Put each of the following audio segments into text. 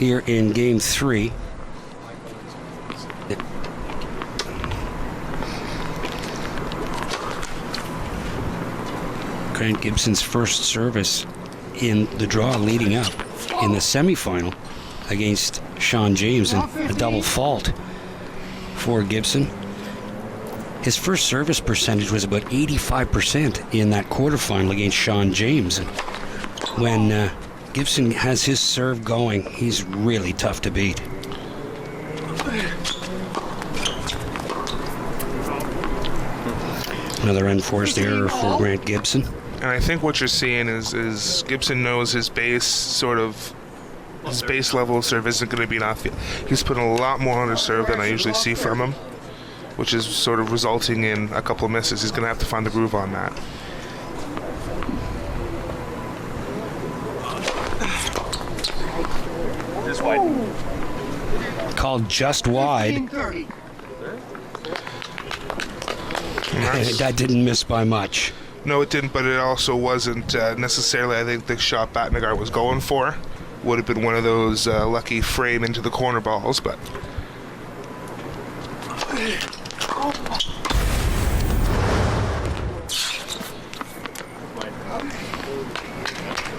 here in Game 3. Grant Gibson's first service in the draw leading up in the semifinal against Sean James, and a double fault for Gibson. His first service percentage was about 85% in that quarterfinal against Sean James. And when Gibson has his serve going, he's really tough to beat. Another unforced error for Grant Gibson. And I think what you're seeing is Gibson knows his base level of serve isn't going to be enough. He's putting a lot more on his serve than I usually see from him, which is sort of resulting in a couple of misses. He's going to have to find the groove on that. Just wide. Called just wide. That didn't miss by much. No, it didn't, but it also wasn't necessarily, I think, the shot Batnagar was going for. Would have been one of those lucky frame into the corner balls, but...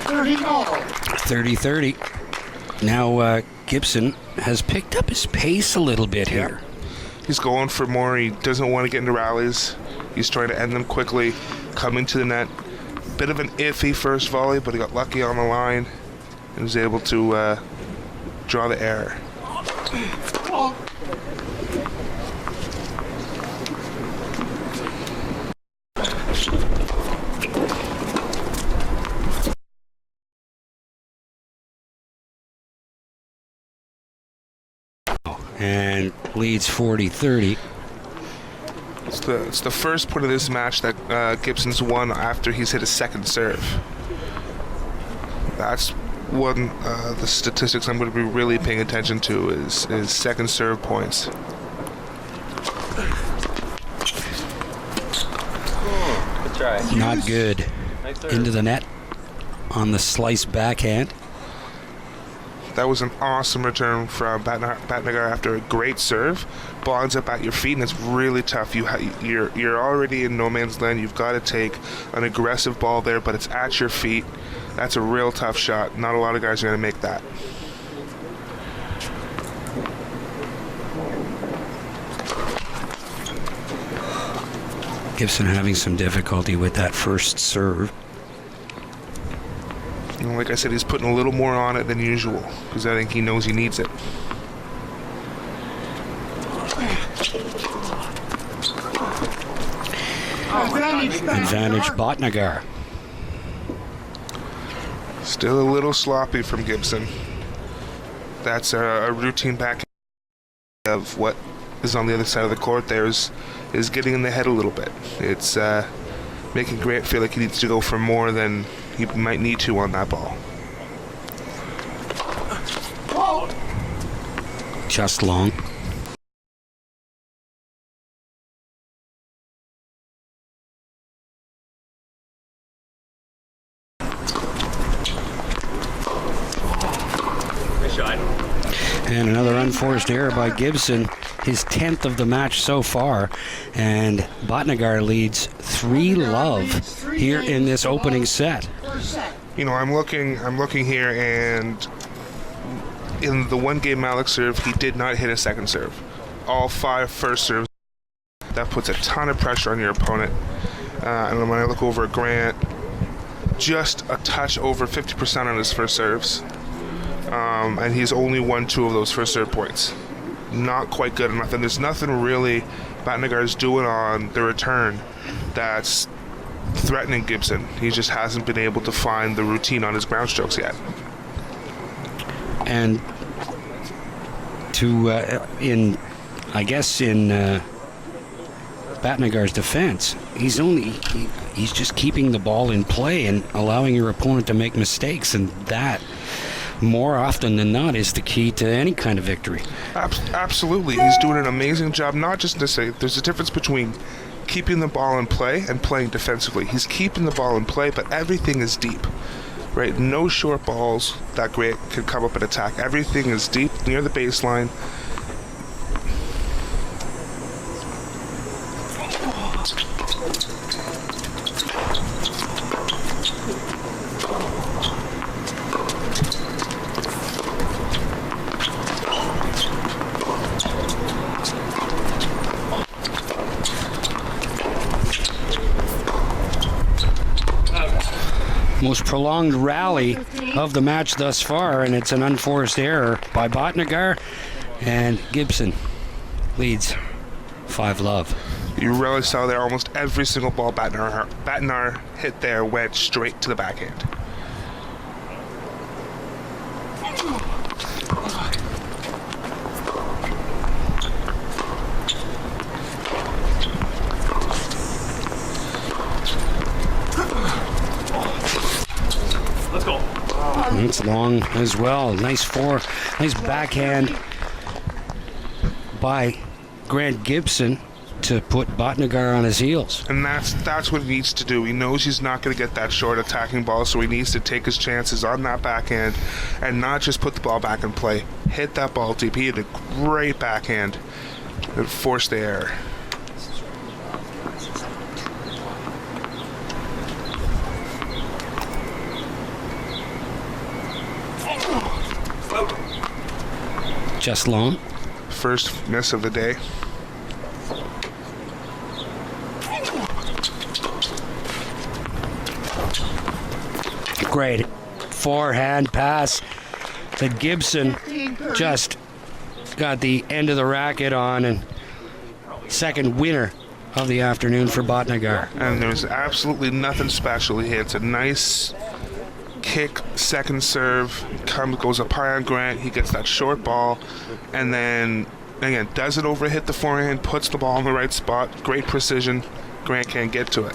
$30-30. Now Gibson has picked up his pace a little bit here. He's going for more. He doesn't want to get into rallies. He's trying to end them quickly, coming to the net. Bit of an iffy first volley, but he got lucky on the line and was able to draw the error. And leads 40-30. It's the first point of this match that Gibson's won after he's hit a second serve. That's one the statistics I'm going to be really paying attention to is second serve points. Good try. Not good. Nice serve. Into the net on the slice backhand. That was an awesome return from Batnagar after a great serve. Ball ends up at your feet, and it's really tough. You're already in no man's land. You've got to take an aggressive ball there, but it's at your feet. That's a real tough shot. Not a lot of guys are going to make that. Gibson having some difficulty with that first serve. And like I said, he's putting a little more on it than usual because I think he knows he needs it. Advantage Batnagar. Still a little sloppy from Gibson. That's a routine back of what is on the other side of the court there is getting in the head a little bit. It's making Grant feel like he needs to go for more than he might need to on that ball. Just long. Nice shot. And another unforced error by Gibson, his 10th of the match so far, and Batnagar leads 3-love here in this opening set. You know, I'm looking here, and in the one game Malik served, he did not hit a second serve. All 5 first serves. That puts a ton of pressure on your opponent. And when I look over at Grant, just a touch over 50% on his first serves. And he's only won 2 of those first serve points. Not quite good enough. And there's nothing really Batnagar's doing on the return that's threatening Gibson. He just hasn't been able to find the routine on his ground strokes yet. And to in Batnagar's defense, he's just keeping the ball in play and allowing your opponent to make mistakes, and that more often than not is the key to any kind of victory. Absolutely. He's doing an amazing job, not just to say there's a difference between keeping the ball in play and playing defensively. He's keeping the ball in play, but everything is deep. right? No short balls that Grant could come up and attack. Everything is deep near the baseline. Most prolonged rally of the match thus far, and it's an unforced error by Bhatnagar, and Gibson leads 5-love. You really saw there almost every single ball Bhatnagar hit there went straight to the backhand. It's long as well. Nice backhand by Grant Gibson to put Bhatnagar on his heels. And that's what he needs to do. He knows he's not going to get that short attacking ball, so he needs to take his chances on that backhand and not just put the ball back in play. Hit that ball deep. He had a great backhand that forced the error. Just long. First miss of the day. Great forehand pass that Gibson just got the end of the racket on, and second winner of the afternoon for Bhatnagar. And there's absolutely nothing special. He hits a nice kick, second serve, goes up high on Grant. He gets that short ball, and then again doesn't overhit the forehand, puts the ball in the right spot. Great precision. Grant can't get to it.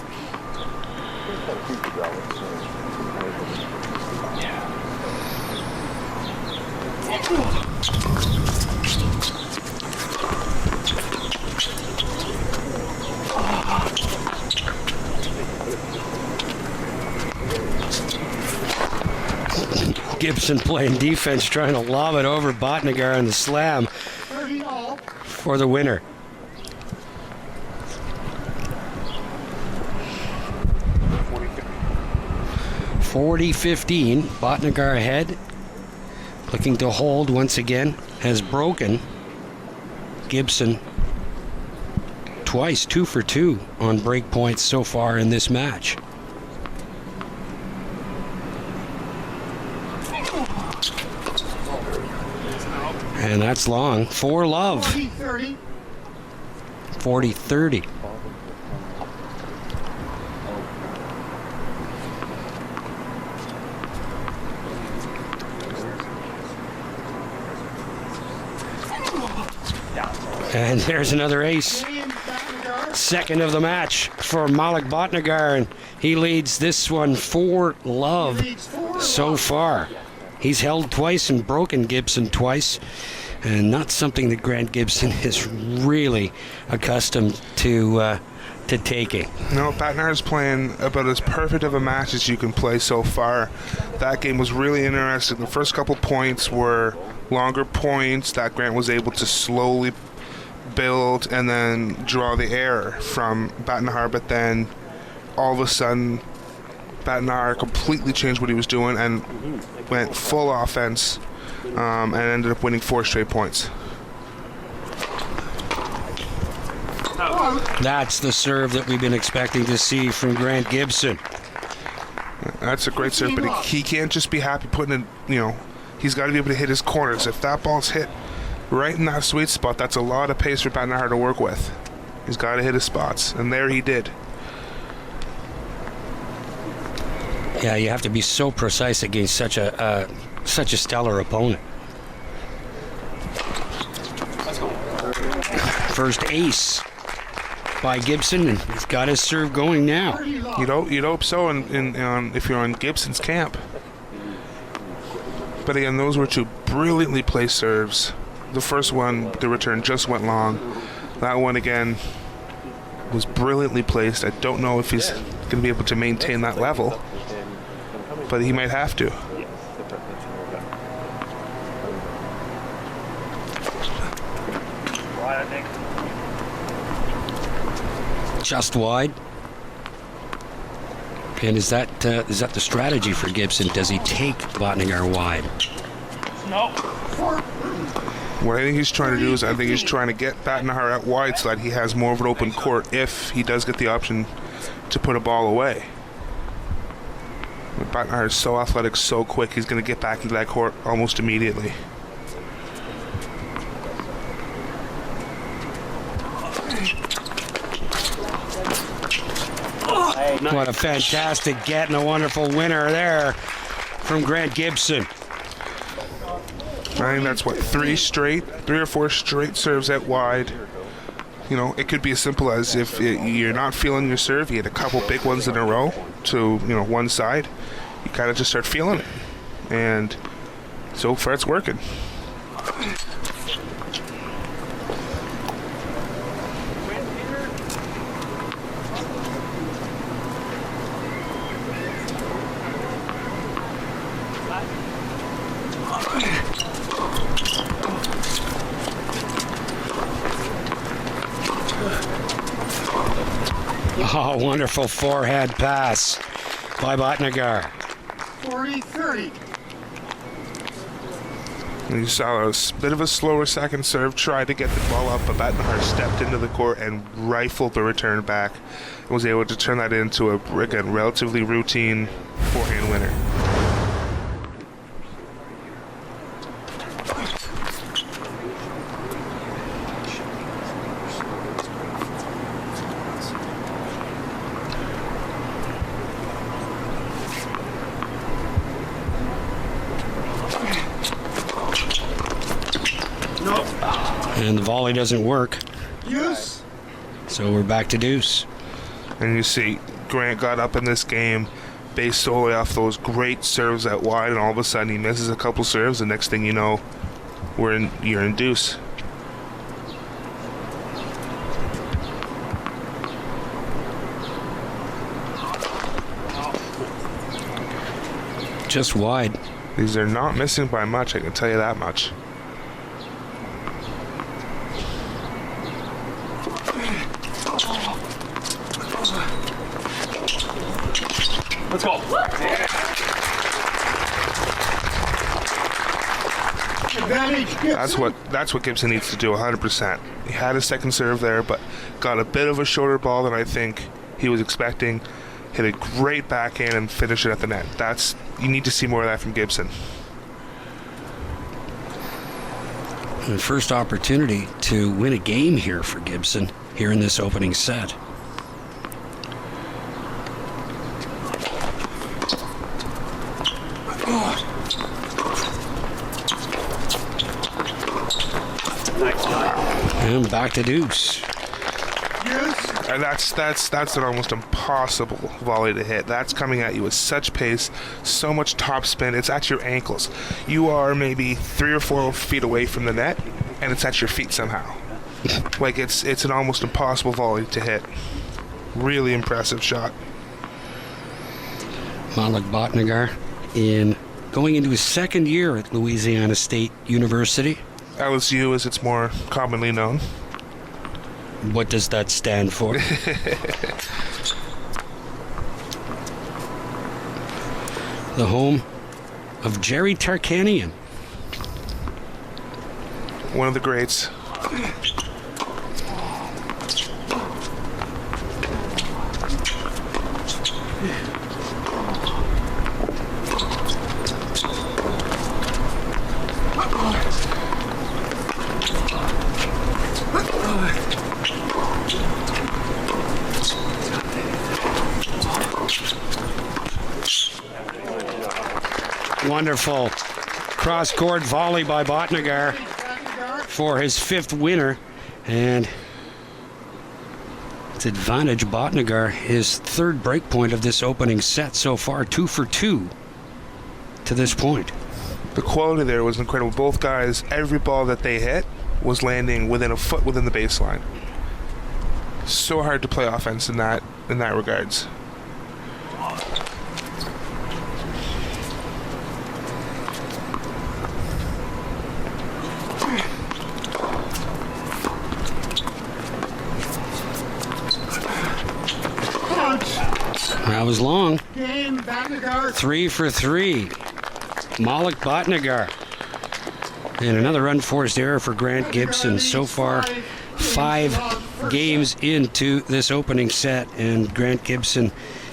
Gibson playing defense, trying to lob it over Bhatnagar on the slam for the winner. (40-15). Bhatnagar ahead, looking to hold once again. Has broken Gibson twice, 2 for 2 on break points so far in this match. And that's long. 4-love. 40-30. And there's another ace. Second of the match for Malik Bhatnagar, and he leads this one 4-love so far. He's held twice and broken Gibson twice, and not something that Grant Gibson is really accustomed to taking. No, Bhatnagar's playing about as perfect of a match as you can play so far. That game was really interesting. The first couple points were longer points that Grant was able to slowly build and then draw the error from Bhatnagar, but then all of a sudden Bhatnagar completely changed what he was doing and went full offense, and ended up winning 4 straight points. That's the serve that we've been expecting to see from Grant Gibson. That's a great serve, but he can't just be happy putting it, he's got to be able to hit his corners. If that ball's hit right in that sweet spot, that's a lot of pace for Bhatnagar to work with. He's got to hit his spots, and there he did. Yeah, you have to be so precise against such a stellar opponent. First ace by Gibson, and he's got his serve going now. You'd hope so if you're on Gibson's camp. But again, those were 2 brilliantly placed serves. The first one, the return just went long. That one, again, was brilliantly placed. I don't know if he's going to be able to maintain that level. but he might have to. Just wide. And is that the strategy for Gibson? Does he take Botnigar wide? No. What I think he's trying to do is I think he's trying to get Botnigar out wide so that he has more of an open court if he does get the option to put a ball away. Botnigar is so athletic, so quick, he's going to get back into that court almost immediately. What a fantastic get and a wonderful winner there from Grant Gibson. I think that's what, 3 or 4 straight serves out wide. You know, it could be as simple as if you're not feeling your serve, you hit a couple big ones in a row to, you know, one side, you kind of just start feeling it. And so far it's working. Oh, wonderful forehand pass by Botnigar. 40-30. And you saw a bit of a slower second serve, tried to get the ball up, but Botnigar stepped into the court and rifled the return back and was able to turn that into a, again, relatively routine forehand winner. And the volley doesn't work. Use. So we're back to deuce. And you see Grant got up in this game based solely off those great serves out wide, and all of a sudden he misses a couple serves, and next thing you know, you're in deuce. Just wide. These are not missing by much, I can tell you that much. Let's go. That's what Gibson needs to do 100%. He had a second serve there, but got a bit of a shorter ball than I think he was expecting. Hit a great backhand and finish it at the net. You need to see more of that from Gibson. The first opportunity to win a game here for Gibson here in this opening set. And back to deuce. And that's an almost impossible volley to hit. That's coming at you with such pace, so much top spin. It's at your ankles. You are maybe 3 or 4 feet away from the net, and it's at your feet somehow. Like it's an almost impossible volley to hit. Really impressive shot. Malik Botnigar going into his second year at Louisiana State University. LSU, as it's more commonly known. What does that stand for? The home of Jerry Tarkanian. One of the greats. Wonderful cross-court volley by Botnigar for his 5th winner, and it's advantage Botnigar, his 3rd break point of this opening set so far, 2 for 2 to this point. The quality there was incredible. Both guys, every ball that they hit was landing within a foot within the baseline. So hard to play offense in that regards. was long. Game, Batnagar. 3 for 3. Malik Bhatnagar. And another unforced error for Grant Gibson. So far, 5 games into this opening set, and Grant Gibson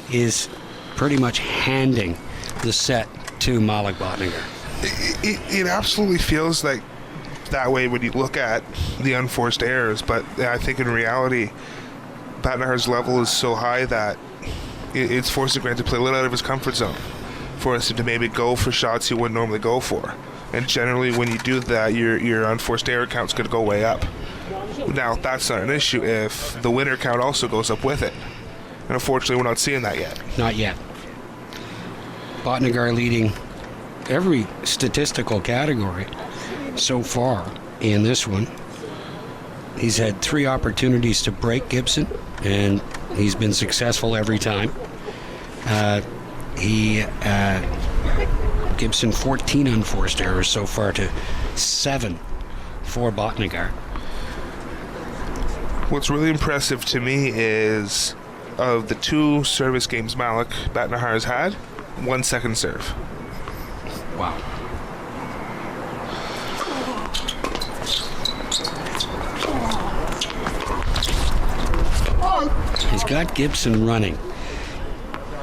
is pretty much handing the set to Malik Bhatnagar. It absolutely feels like that way when you look at the unforced errors, but I think in reality, Bhatnagar's level is so high that it's forcing Grant to play a little out of his comfort zone, forcing him to maybe go for shots he wouldn't normally go for. And generally, when you do that, your unforced error count's going to go way up. Now, that's not an issue if the winner count also goes up with it. And unfortunately, we're not seeing that yet. Not yet. Bhatnagar leading every statistical category so far in this one. He's had 3 opportunities to break Gibson, and he's been successful every time. Gibson 14 unforced errors so far to 7 for Bhatnagar. What's really impressive to me is of the 2 service games Malik Bhatnagar has had, 1 second serve. Wow. He's got Gibson running.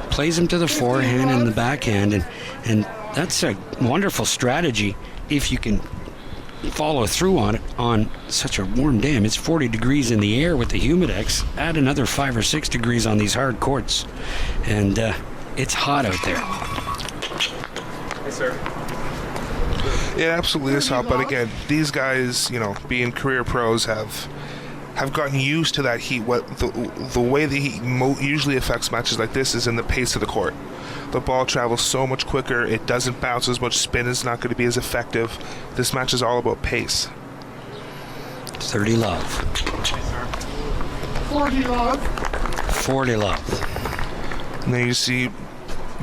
Plays him to the forehand and the backhand, and that's a wonderful strategy if you can follow through on it on such a warm day. It's 40 degrees in the air with the Humidex. Add another 5 or 6 degrees on these hard courts, and it's hot out there. Hey, sir. It absolutely is hot, but again, these guys, being career pros, have gotten used to that heat. What the way the heat usually affects matches like this is in the pace of the court. The ball travels so much quicker, it doesn't bounce as much, spin is not going to be as effective. This match is all about pace. 30 love. 40 love. 40 love. And then you see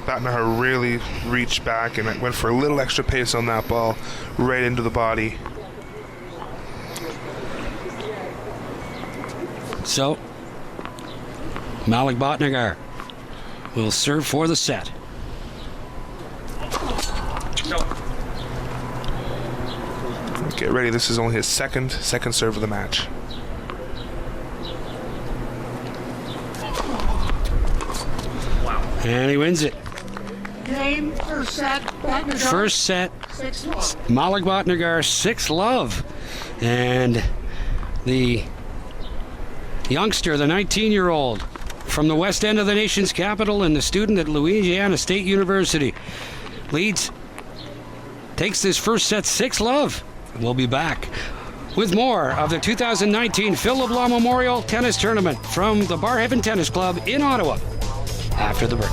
Bhatnagar really reach back, and it went for a little extra pace on that ball, right into the body. So, Malik Bhatnagar will serve for the set. Get ready, this is only his second serve of the match. And he wins it. Game, first set, Batnagar. First set, 6 love. Malik Bhatnagar 6 love. And the youngster, the 19-year-old from the west end of the nation's capital and the student at Louisiana State University, takes this first set 6 love. We'll be back with more of the 2019 Phil LeBlanc Memorial Tennis Tournament from the Barrhaven Tennis Club in Ottawa after the break.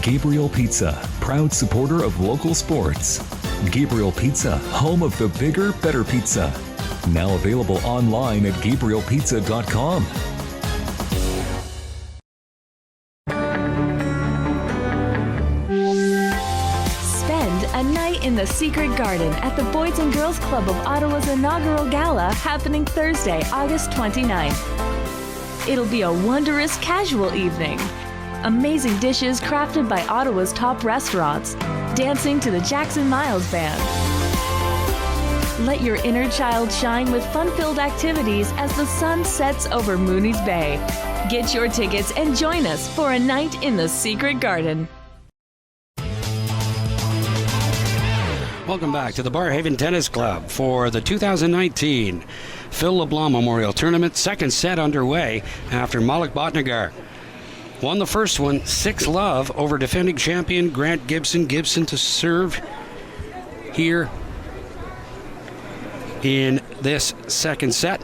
Gabriel Pizza, proud supporter of local sports. Gabriel Pizza, home of the bigger, better pizza. Now available online at GabrielPizza.com. Spend a night in the Secret Garden at the Boys and Girls Club of Ottawa's inaugural gala happening Thursday, August 29th. It'll be a wondrous casual evening. Amazing dishes crafted by Ottawa's top restaurants. Dancing to the Jackson Miles Band. Let your inner child shine with fun-filled activities as the sun sets over Mooney's Bay. Get your tickets and join us for a night in the Secret Garden. Welcome back to the Barrhaven Tennis Club for the 2019 Phil LeBlanc Memorial Tournament. Second set underway after Malik Bhatnagar won the first one 6 love over defending champion Grant Gibson. Gibson to serve here in this second set.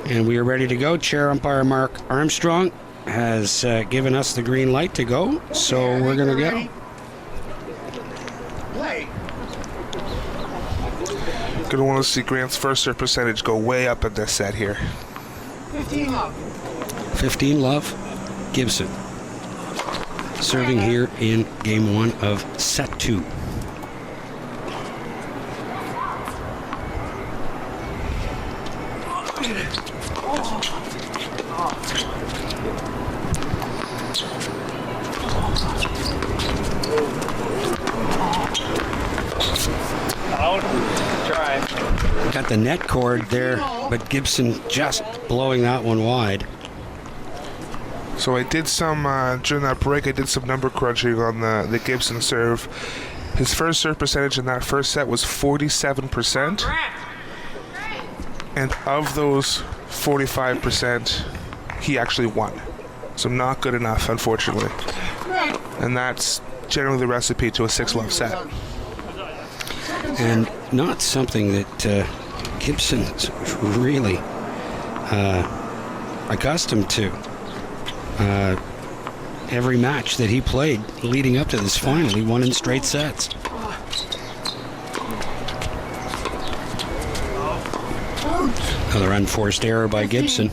And we are ready to go. Chair umpire Mark Armstrong has given us the green light to go. So we're going to go. Play. Going to want to see Grant's first serve percentage go way up in this set here. 15 love. 15 love, Gibson. Serving here in game 1 of set 2. at the net cord there, but Gibson just blowing that one wide. So I did some, during that break, I did some number crunching on the Gibson serve. His first serve percentage in that first set was 47%. And of those 45%, he actually won. So not good enough, unfortunately. And that's generally the recipe to a 6-love set. And not something that Gibson's really accustomed to. Every match that he played leading up to this final, he won in straight sets. Another unforced error by Gibson.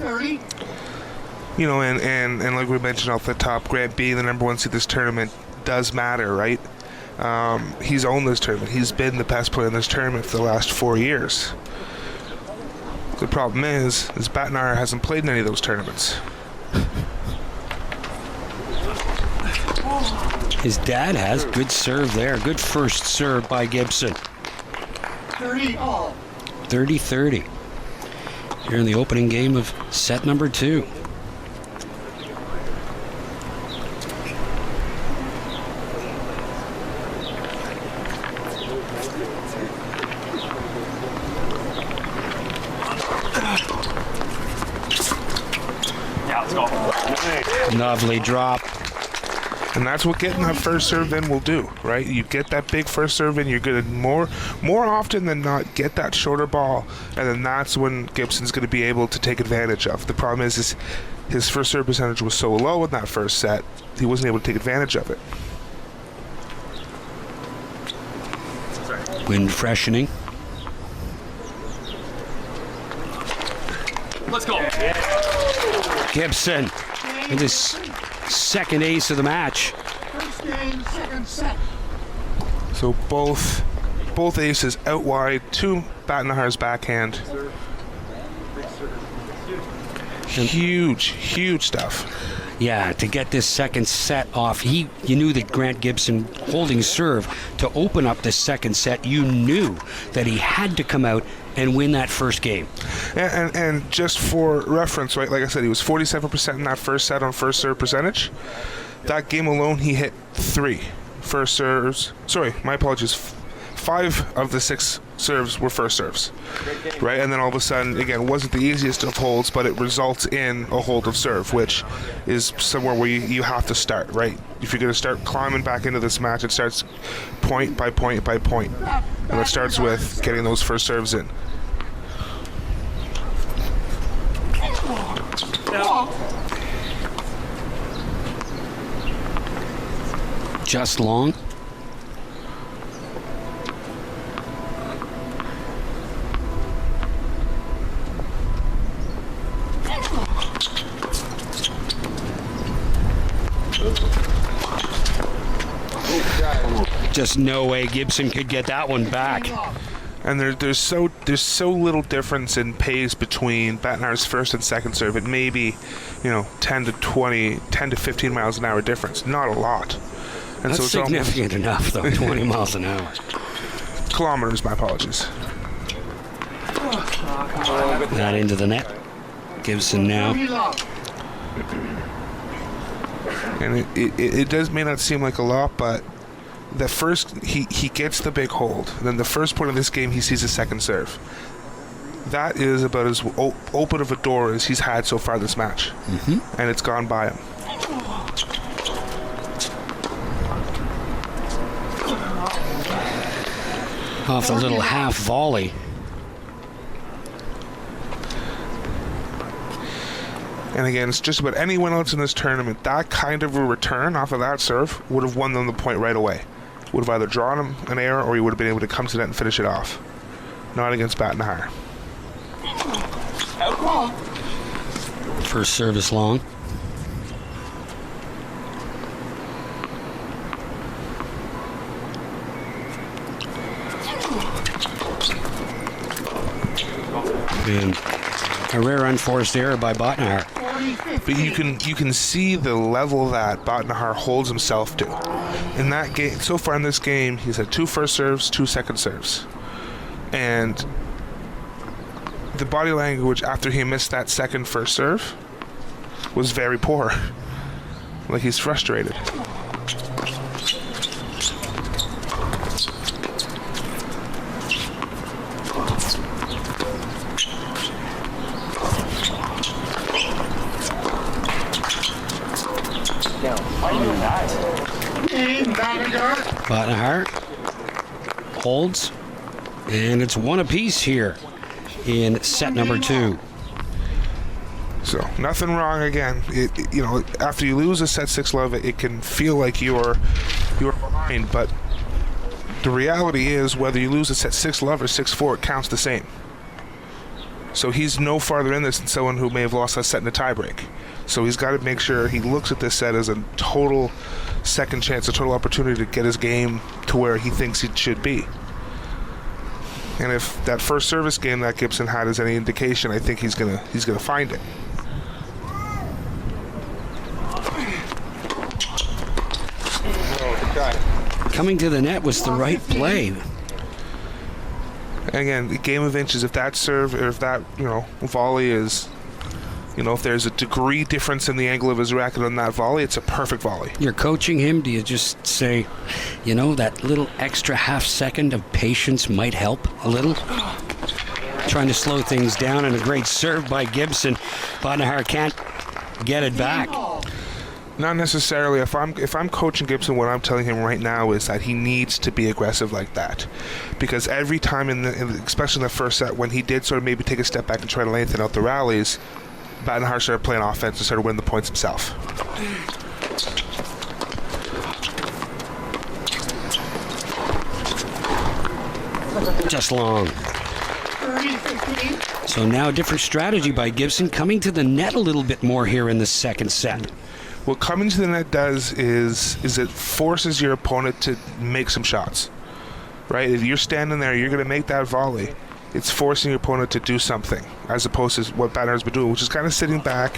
You know, and like we mentioned off the top, Grant being the number 1 seed this tournament does matter, right? He's owned this tournament. He's been the best player in this tournament for the last 4 years. The problem is Batnauer hasn't played in any of those tournaments. His dad has. Good serve there. Good first serve by Gibson. 30-30. Here in the opening game of set number 2. Lovely drop. And that's what getting that first serve in will do, right? You get that big first serve in, you're going to more often than not get that shorter ball, and then that's when Gibson's going to be able to take advantage of. The problem is his first serve percentage was so low in that first set, he wasn't able to take advantage of it. Wind freshening. Let's go. Gibson with his second ace of the match. First game, second set. So both aces out wide to Battenhar's backhand. Huge stuff. Yeah, to get this second set off, you knew that Grant Gibson holding serve to open up this second set, you knew that he had to come out and win that first game. And just for reference, right, like I said, he was 47% in that first set on first serve percentage. That game alone, he hit 3 first serves. Sorry, my apologies. 5 of the 6 serves were first serves, right? And then all of a sudden, again, wasn't the easiest of holds, but it results in a hold of serve, which is somewhere where you have to start, right? If you're going to start climbing back into this match, it starts point by point by point. And it starts with getting those first serves in. Just long. Just no way Gibson could get that one back. And there's so little difference in pace between Battenhar's first and second serve. It may be, 10 to 15 miles an hour difference. Not a lot. And That's so it's significant enough, though. 20 miles an hour. Kilometers, my apologies. That into the net. Gibson now. And it may not seem like a lot, but the first he gets the big hold. Then the first point of this game, he sees a second serve. That is about as open of a door as he's had so far this match, and it's gone by him. Off the little half volley. And again, it's just about anyone else in this tournament. That kind of a return off of that serve would have won them the point right away. Would have either drawn him an error or he would have been able to come to net and finish it off. Not against Battenhar. First service long. And a rare unforced error by Battenhar. But you can see the level that Battenhar holds himself to. In that game, so far in this game, he's had 2 first serves, 2 second serves. And the body language after he missed that second first serve was very poor. Like he's frustrated. Bottenhart holds, and it's one apiece here in set number 2. So nothing wrong again. After you lose a set 6 love, it can feel like you're behind, but the reality is whether you lose a set 6 love or 6-4, it counts the same. So he's no farther in this than someone who may have lost that set in a tiebreak. So he's got to make sure he looks at this set as a total second chance, a total opportunity to get his game to where he thinks it should be. And if that first service game that Gibson had is any indication, I think he's gonna find it. Coming to the net was the right play. Again, the game of inches. If that serve or if that volley is, if there's a degree difference in the angle of his racket on that volley, it's a perfect volley. You're coaching him. Do you just say, that little extra half second of patience might help a little? Trying to slow things down, and a great serve by Gibson. Bottenhart can't get it back. Not necessarily. If I'm coaching Gibson, what I'm telling him right now is that he needs to be aggressive like that, because every time especially in the first set, when he did sort of maybe take a step back and try to lengthen out the rallies, Bottenhart started playing offense and started winning the points himself. Just long. So now a different strategy by Gibson, coming to the net a little bit more here in the second set. What coming to the net does is it forces your opponent to make some shots, right? If you're standing there, you're going to make that volley. It's forcing your opponent to do something, as opposed to what Bottenhart's been doing, which is kind of sitting back,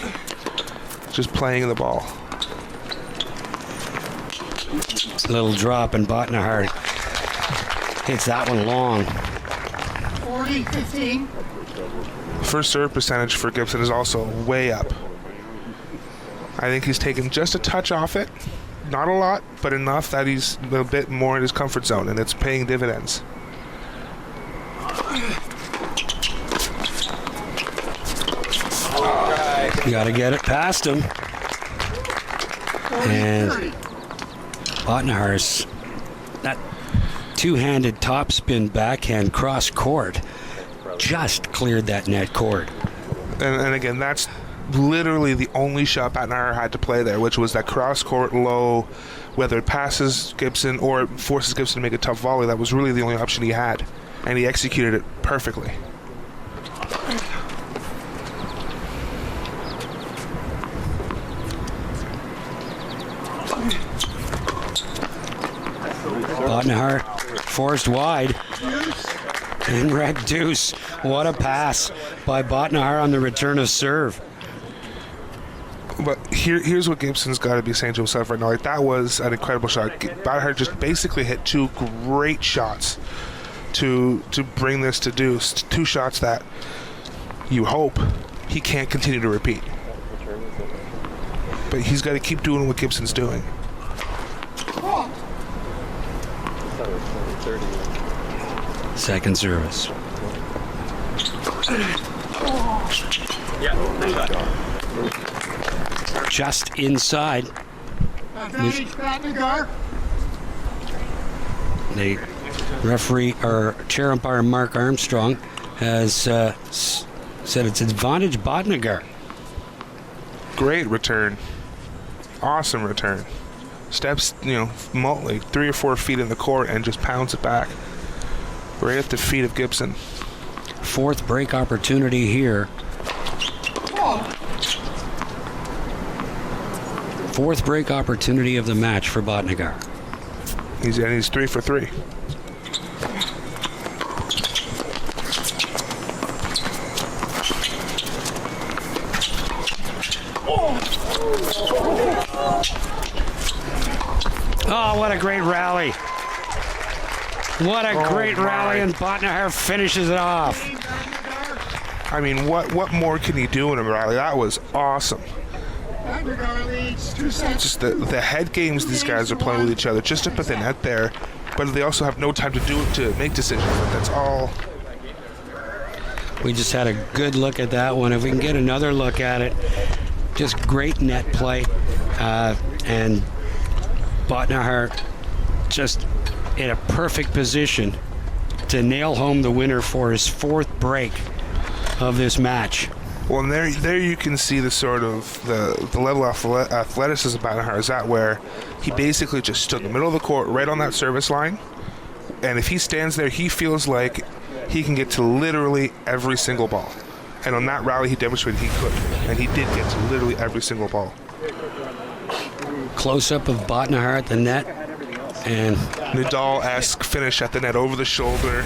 just playing the ball. Little drop, and Bottenhart hits that one long. 40-15. First serve percentage for Gibson is also way up. I think he's taken just a touch off it. Not a lot, but enough that he's a bit more in his comfort zone, and it's paying dividends. You got to get it past him. And Bottenhart's that two-handed topspin backhand cross court just cleared that net cord. And again, that's literally the only shot Bottenhart had to play there, which was that cross court low, whether it passes Gibson or it forces Gibson to make a tough volley. That was really the only option he had, and he executed it perfectly. Bottenhart forced wide. And red deuce. What a pass by Bottenhart on the return of serve. But here's what Gibson's got to be saying to himself right now. Like, that was an incredible shot. Bottenhart just basically hit two great shots to bring this to deuce. Two shots that you hope he can't continue to repeat. But he's got to keep doing what Gibson's doing. Second service. Just inside. The referee or chair umpire Mark Armstrong has said it's advantage Bottenhart. Great return. Awesome return. Steps, like 3 or 4 feet in the court and just pounds it back. Right at the feet of Gibson. Fourth break opportunity here. Fourth break opportunity of the match for Bottenhart. He's 3 for 3. Oh, what a great rally. What a great rally, and Bottenhart finishes it off. I mean, what more can you do in a rally? That was awesome. Vandergaard leads 2 sets. Just the head games these guys are playing with each other, just up at the net there, but they also have no time to make decisions. That's all. We just had a good look at that one. If we can get another look at it, just great net play. And Botnahar just in a perfect position to nail home the winner for his 4th break of this match. Well, and there you can see the sort of the level of athleticism of Botnahar is at, where he basically just stood in the middle of the court right on that service line, and if he stands there, he feels like he can get to literally every single ball. And on that rally, he demonstrated he could, and he did get to literally every single ball. Close-up of Botnahar at the net, and Nadal-esque finish at the net over the shoulder.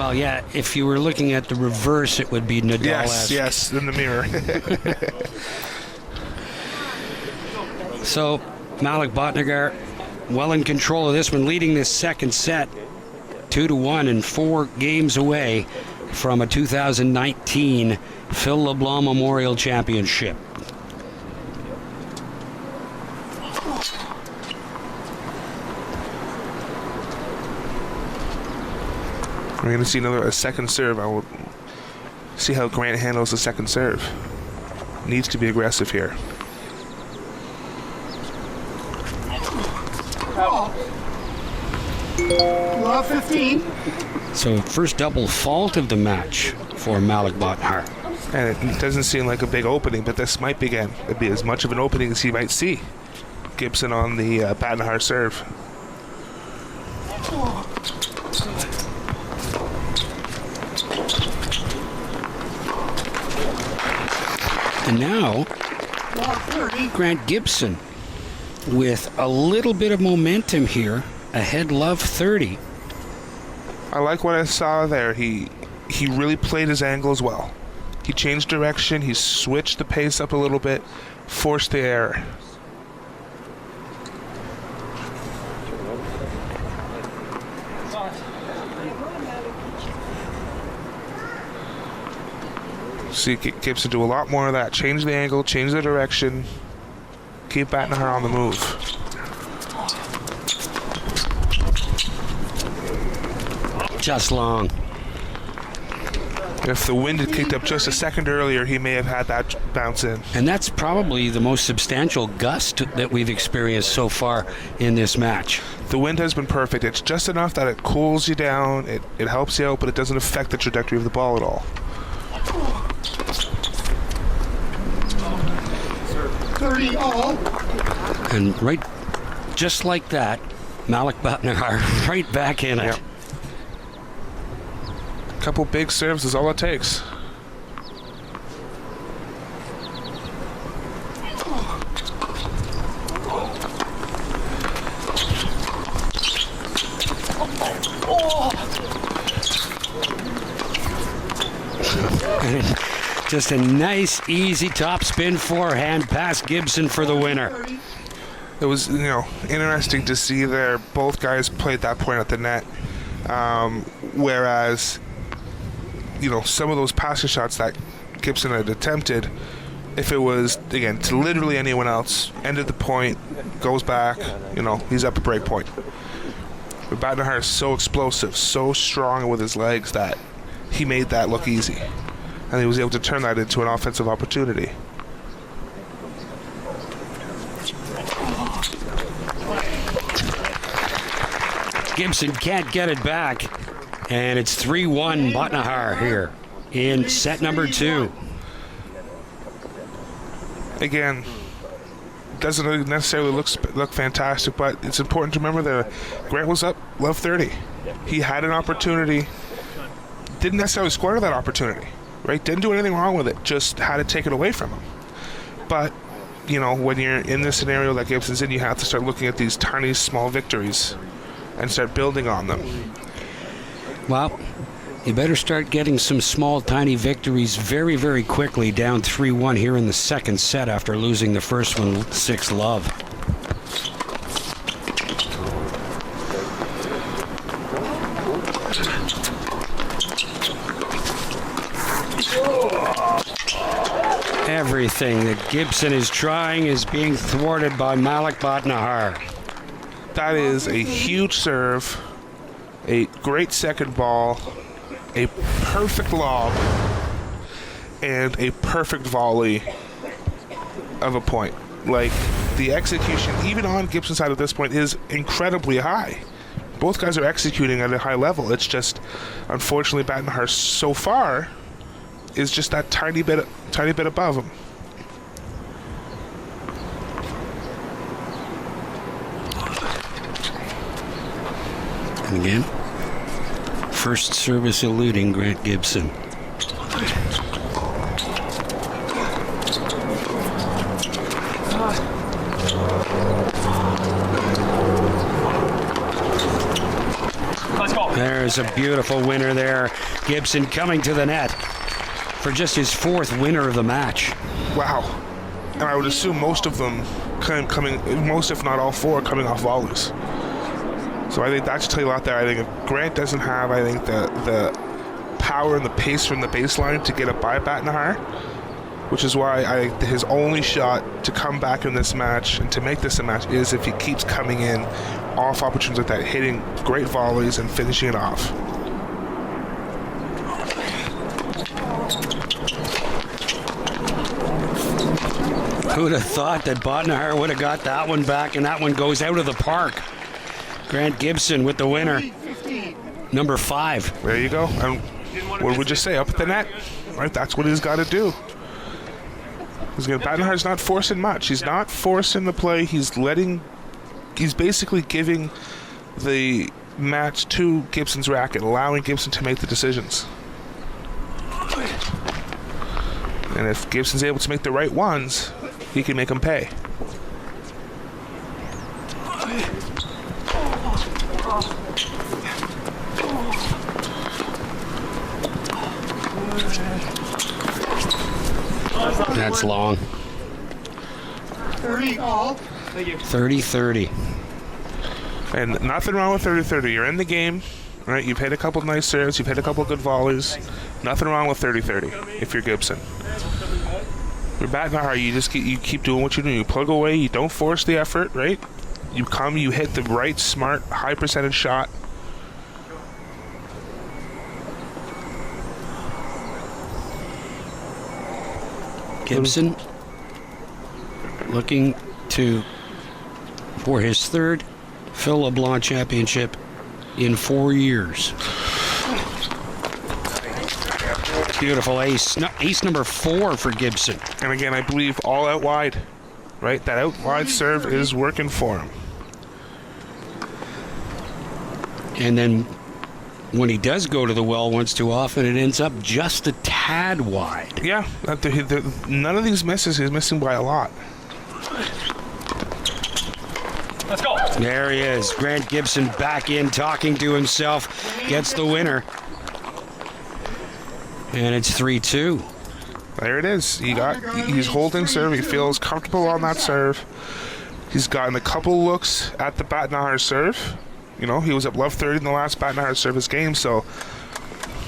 well, yeah, if you were looking at the reverse, it would be Nadal-esque. Yes, in the mirror. So Malik Botnahar well in control of this one, leading this second set 2-1 and 4 games away from a 2019 Phil LeBlanc Memorial Championship. We're going to see a second serve. I will see how Grant handles the second serve. Needs to be aggressive here. Love 15. So first double fault of the match for Malik Botnahar. And it doesn't seem like a big opening, but this might be as much of an opening as he might see. Gibson on the Botnahar serve. And now Love 30. Grant Gibson with a little bit of momentum here, ahead love 30. I like what I saw there. He really played his angles well. He changed direction. He switched the pace up a little bit, forced the error. See Gibson do a lot more of that. Change the angle, change the direction, keep Botnahar on the move. Just long. If the wind had kicked up just a second earlier, he may have had that bounce in. And that's probably the most substantial gust that we've experienced so far in this match. The wind has been perfect. It's just enough that it cools you down, it helps you out, but it doesn't affect the trajectory of the ball at all. 30 all. And right, just like that, Malik Botnahar right back in it. Yep. Couple big serves is all it takes. And just a nice, easy top spin forehand past Gibson for the winner. It was, interesting to see there. Both guys played that point at the net. Whereas, some of those passing shots that Gibson had attempted, if it was, again, to literally anyone else, ended the point, goes back, he's up a break point. But Botnahar is so explosive, so strong with his legs that he made that look easy. And he was able to turn that into an offensive opportunity. Gibson can't get it back. And it's 3-1 Botnahar here in set number 2. Again, doesn't necessarily look fantastic, but it's important to remember that Grant was up love 30. He had an opportunity, didn't necessarily squander that opportunity, right? Didn't do anything wrong with it, just had it taken away from him. But, when you're in this scenario that Gibson's in, you have to start looking at these tiny, small victories and start building on them. Well, you better start getting some small, tiny victories very, very quickly, down 3-1 here in the second set after losing the first one 6-love. Everything that Gibson is trying is being thwarted by Malik Bhatnagar. That is a huge serve, a great second ball, a perfect lob, and a perfect volley of a point. Like, the execution, even on Gibson's side at this point, is incredibly high. Both guys are executing at a high level. It's just, unfortunately, Bhatnagar so far is just that tiny bit above him. And again, first service eluding Grant Gibson. Let's go. There's a beautiful winner there. Gibson coming to the net for just his 4th winner of the match. Wow. And I would assume most of them most if not all 4, coming off volleys. So I think that should tell you a lot there. I think if Grant doesn't have, I think, the power and the pace from the baseline to get up by Bhatnagar, which is why I think his only shot to come back in this match and to make this a match is if he keeps coming in off opportunities like that, hitting great volleys and finishing it off. Who'd have thought that Bhatnagar would have got that one back, and that one goes out of the park. Grant Gibson with the winner. Number 5. There you go. And what did we just say? Up at the net. Right? That's what he's got to do. Bhatnagar's not forcing much. He's not forcing the play. He's basically giving the match to Gibson's racket, allowing Gibson to make the decisions. And if Gibson's able to make the right ones, he can make them pay. That's long. 30 all. 30-30. And nothing wrong with 30-30. You're in the game, right? You've hit a couple nice serves. You've hit a couple good volleys. Nothing wrong with 30-30 if you're Gibson. You're Bhatnagar. You keep doing what you're doing. You plug away. You don't force the effort, right? You come. You hit the right, smart, high percentage shot. Gibson looking for his 3rd Phil LeBlanc championship in 4 years. Beautiful ace. Ace number 4 for Gibson. And again, I believe all out wide, right? That out wide serve is working for him. And then when he does go to the well once too often, it ends up just a tad wide. Yeah, none of these misses. He's missing by a lot. Let's go. There he is. Grant Gibson back in, talking to himself, gets the winner. And it's 3-2. There it is. He's holding serve. He feels comfortable on that serve. He's gotten a couple looks at the Bhatnagar serve. You know, he was at love 30 in the last Bhatnagar service game, so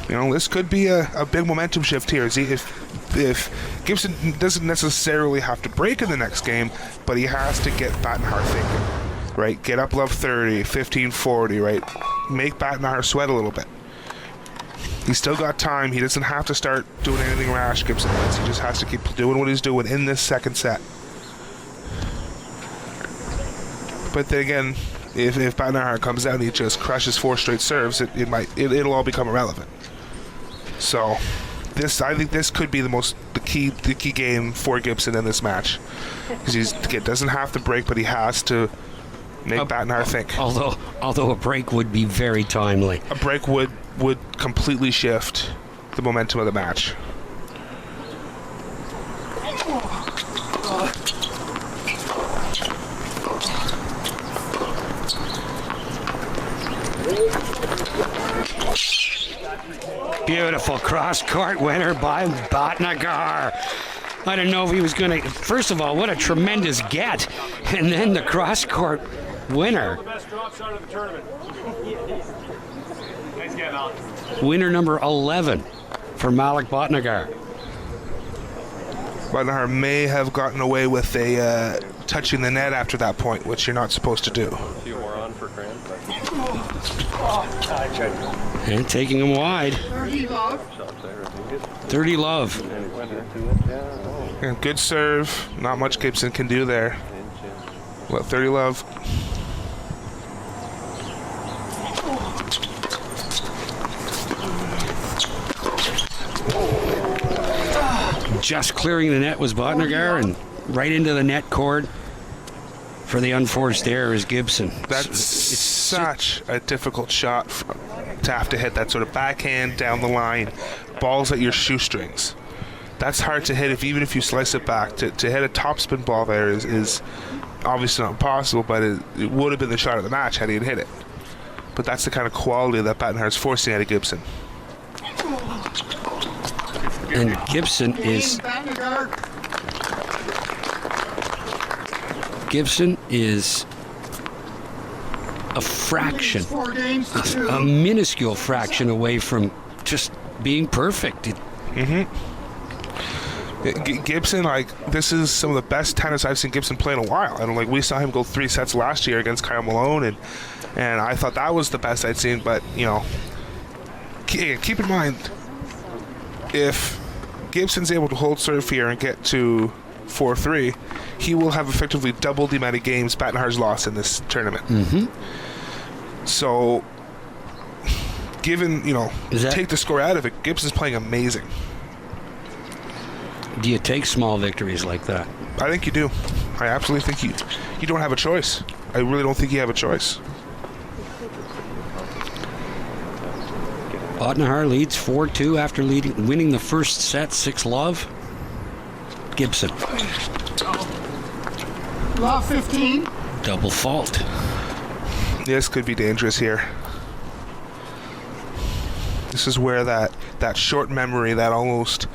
this could be a big momentum shift here. If Gibson doesn't necessarily have to break in the next game, but he has to get Bhatnagar thinking, right? Get up love 30, 15-40, right? Make Bhatnagar sweat a little bit. He's still got time. He doesn't have to start doing anything rash, Gibson does. He just has to keep doing what he's doing in this second set. But then again, if Bhatnagar comes out and he just crushes 4 straight serves, it'll all become irrelevant. So I think this could be the key game for Gibson in this match, because he doesn't have to break, but he has to make Bhatnagar think. Although a break would be very timely. A break would completely shift the momentum of the match. Beautiful cross-court winner by Bhatnagar. I don't know if he was going to... First of all, what a tremendous get. And then the cross-court winner. Best drop shot of the tournament. Nice get, Malik. Winner number 11 for Malik Bhatnagar. Buttonhart may have gotten away with a touching the net after that point, which you're not supposed to do. And taking him wide. 30 love. 30 love. And good serve. Not much Gibson can do there. What, 30 love? Just clearing the net was Botnagar, and right into the net cord for the unforced error is Gibson. That's such a difficult shot to have to hit. That sort of backhand down the line, balls at your shoestrings. That's hard to hit even if you slice it back. To hit a topspin ball there is obviously not possible, but it would have been the shot of the match had he hit it. But that's the kind of quality that Battenhart's forcing out of Gibson. And Gibson is a fraction, a minuscule fraction away from just being perfect. Gibson, this is some of the best tennis I've seen Gibson play in a while. And we saw him go 3 sets last year against Kyle Malone, and I thought that was the best I'd seen. But keep in mind, if Gibson's able to hold serve here and get to 4-3, he will have effectively doubled the amount of games Battenhart's lost in this tournament. So, given, take the score out of it, Gibson's playing amazing. Do you take small victories like that? I think you do. I absolutely think you don't have a choice. I really don't think you have a choice. Botnahar leads 4-2 after winning the first set, 6 love. Gibson. Love 15. Double fault. This could be dangerous here. This is where that short memory, that almost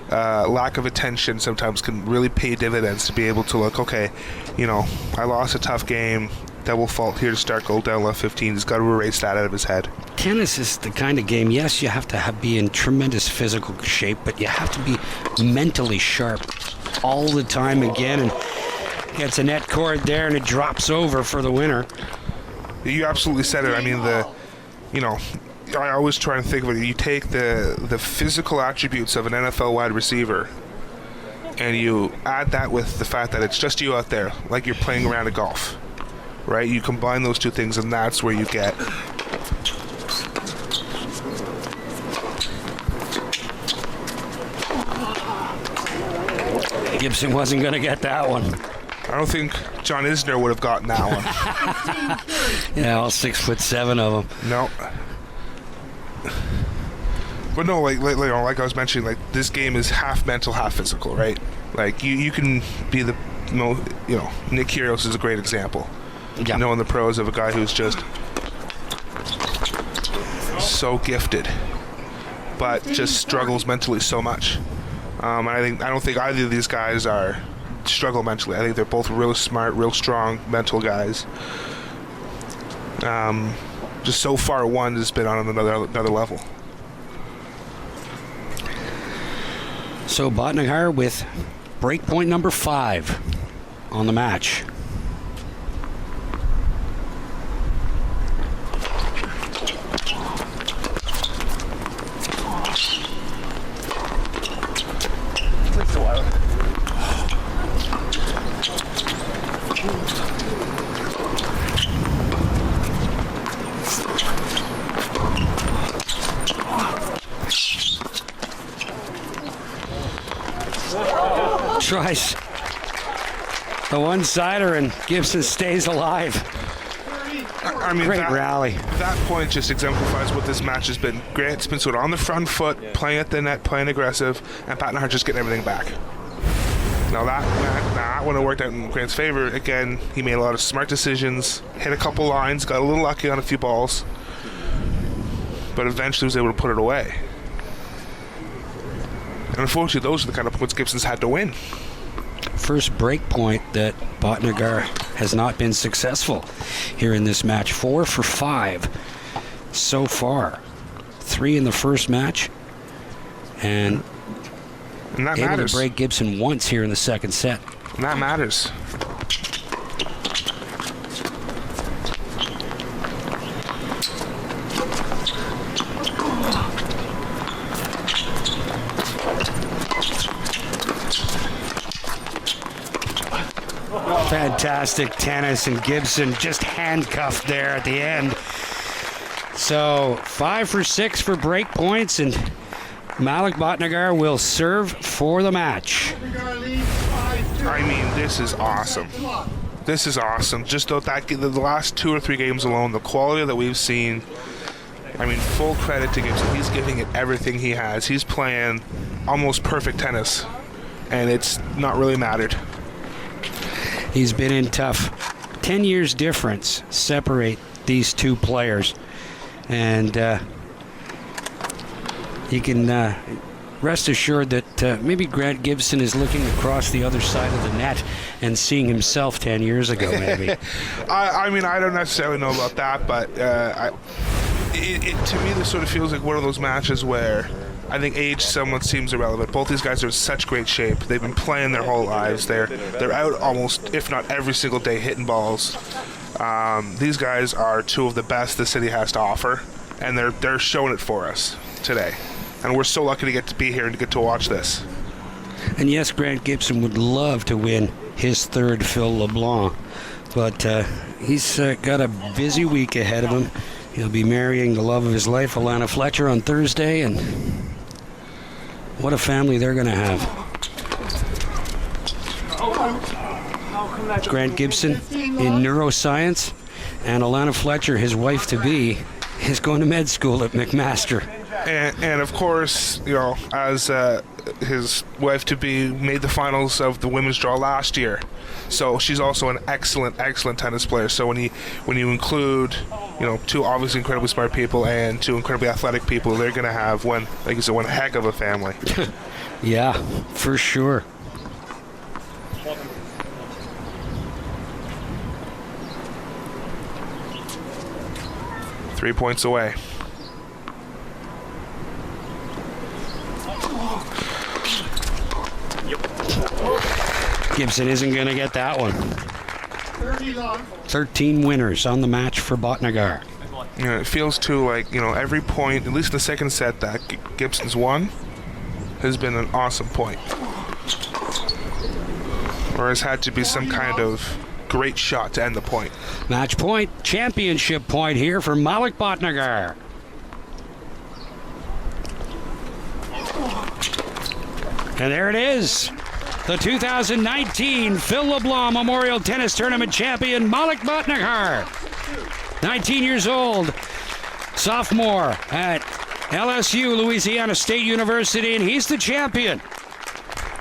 lack of attention sometimes can really pay dividends to be able to look, okay, I lost a tough game. Double fault here to start, goal down love 15. He's got to erase that out of his head. Tennis is the kind of game, yes, you have to be in tremendous physical shape, but you have to be mentally sharp all the time again, and gets a net cord there and it drops over for the winner. You absolutely said it. I mean, I always try and think of it. You take the physical attributes of an NFL wide receiver and you add that with the fact that it's just you out there, like you're playing around a golf. Right? You combine those two things, and that's where you get. Gibson wasn't going to get that one. I don't think John Isner would have gotten that one. Yeah, all 6'7" of them. No. But no, like I was mentioning, this game is half mental, half physical, right? You can be Nick Kyrgios is a great example. Yeah. Knowing the pros of a guy who's just so gifted, but just struggles mentally so much. I don't think either of these guys struggle mentally. I think they're both real smart, real strong mental guys. Just so far, one has been on another level. So Botnagar with breakpoint number 5 on the match. Tries the one-sider and Gibson stays alive. I mean, great rally. That point just exemplifies what this match has been. Grant's been sort of on the front foot, playing at the net, playing aggressive, and Botnahar just getting everything back. Now that wouldn't have worked out in Grant's favor. Again, he made a lot of smart decisions, hit a couple lines, got a little lucky on a few balls, but eventually was able to put it away. And unfortunately, those are the kind of points Gibson's had to win. First break point that Botnagar has not been successful here in this match. 4 for 5 so far. 3 in the first match. And And that able matters. to break Gibson once here in the second set. And that matters. Fantastic tennis, and Gibson just handcuffed there at the end. So 5 for 6 for break points, and Malik Bhatnagar will serve for the match. I mean, this is awesome. This is awesome. Just the last 2 or 3 games alone, the quality that we've seen. I mean, full credit to Gibson. He's giving it everything he has. He's playing almost perfect tennis, and it's not really mattered. He's been in tough. 10 years difference separate these two players. And you can rest assured that maybe Grant Gibson is looking across the other side of the net and seeing himself 10 years ago, maybe. I mean, I don't necessarily know about that, but to me, this sort of feels like one of those matches where I think age somewhat seems irrelevant. Both these guys are in such great shape. They've been playing their whole lives. They're out almost, if not every single day, hitting balls. These guys are two of the best the city has to offer, and they're showing it for us today. And we're so lucky to get to be here and to get to watch this. And yes, Grant Gibson would love to win his third Phil LeBlanc, but he's got a busy week ahead of him. He'll be marrying the love of his life, Alana Fletcher, on Thursday, and what a family they're going to have. Grant Gibson in neuroscience, and Alana Fletcher, his wife-to-be, is going to med school at McMaster. And of course, you know, as his wife-to-be made the finals of the women's draw last year, so she's also an excellent tennis player. So when you include, you know, two obviously incredibly smart people and two incredibly athletic people, they're going to have one heck of a family. Yeah, for sure. Three points away. Gibson isn't going to get that one. 30 love. 13 winners on the match for Bhatnagar. You know, it feels too like, you know, every point, at least the second set that Gibson's won, has been an awesome point. Or has had to be some kind of great shot to end the point. Match point, championship point here for Malik Bhatnagar. And there it is. The 2019 Phil LeBlanc Memorial Tennis Tournament champion, Malik Bhatnagar. 19 years old, sophomore at LSU, Louisiana State University, and he's the champion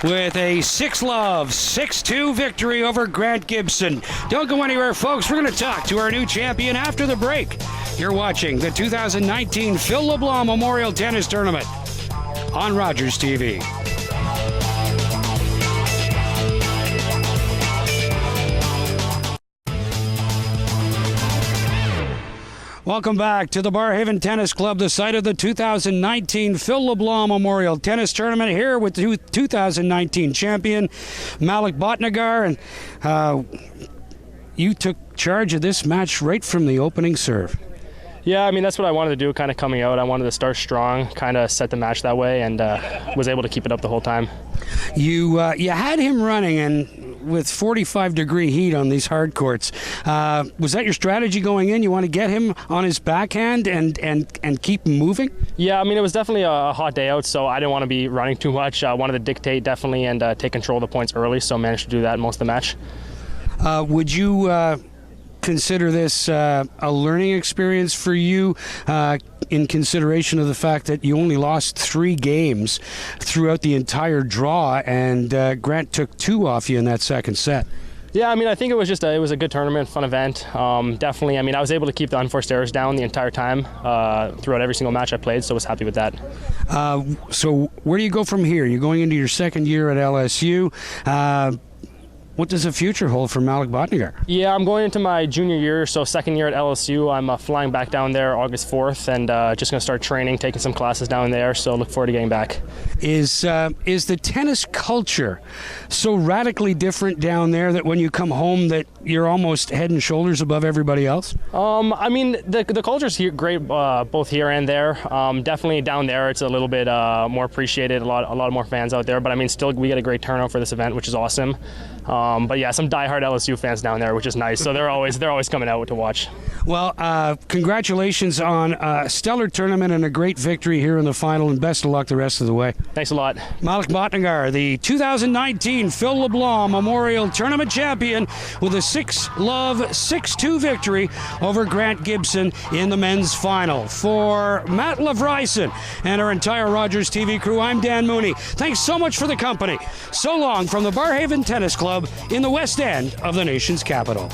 with a 6-love, 6-2 victory over Grant Gibson. Don't go anywhere, folks. We're going to talk to our new champion after the break. You're watching the 2019 Phil LeBlanc Memorial Tennis Tournament on Rogers TV. Welcome back to the Barrhaven Tennis Club, the site of the 2019 Phil LeBlanc Memorial Tennis Tournament, here with the 2019 champion, Malik Bhatnagar. And you took charge of this match right from the opening serve. Yeah, I mean, that's what I wanted to do kind of coming out. I wanted to start strong, kind of set the match that way, and was able to keep it up the whole time. You had him running, and with 45-degree heat on these hard courts, was that your strategy going in? You want to get him on his backhand and keep him moving? Yeah, I mean, it was definitely a hot day out, so I didn't want to be running too much. I wanted to dictate definitely and take control of the points early, so managed to do that most of the match. Would you consider this a learning experience for you in consideration of the fact that you only lost 3 games throughout the entire draw, and Grant took 2 off you in that second set? Yeah, I mean, I think it was just it was a good tournament, fun event. Definitely, I mean, I was able to keep the unforced errors down the entire time throughout every single match I played, so I was happy with that. So where do you go from here? You're going into your second year at LSU. what does the future hold for Malik Botnigar? Yeah, I'm going into my junior year, so second year at LSU. I'm flying back down there August 4th and just going to start training, taking some classes down there, so look forward to getting back. Is the tennis culture so radically different down there that when you come home that you're almost head and shoulders above everybody else? I mean, the culture's here, great both here and there. Definitely down there it's a little bit more appreciated, a lot more fans out there, but I mean still we get a great turnout for this event, which is awesome. But yeah, some diehard LSU fans down there, which is nice. So they're always coming out to watch. Well, congratulations on a stellar tournament and a great victory here in the final, and best of luck the rest of the way. Thanks a lot. Malik Botnigar, the 2019 Phil LeBlanc Memorial Tournament champion, with a 6-love, 6-2 victory over Grant Gibson in the men's final. For Matt Lavryson and our entire Rogers TV crew, I'm Dan Mooney. Thanks so much for the company. So long from the Barhaven Tennis Club in the West End of the nation's capital.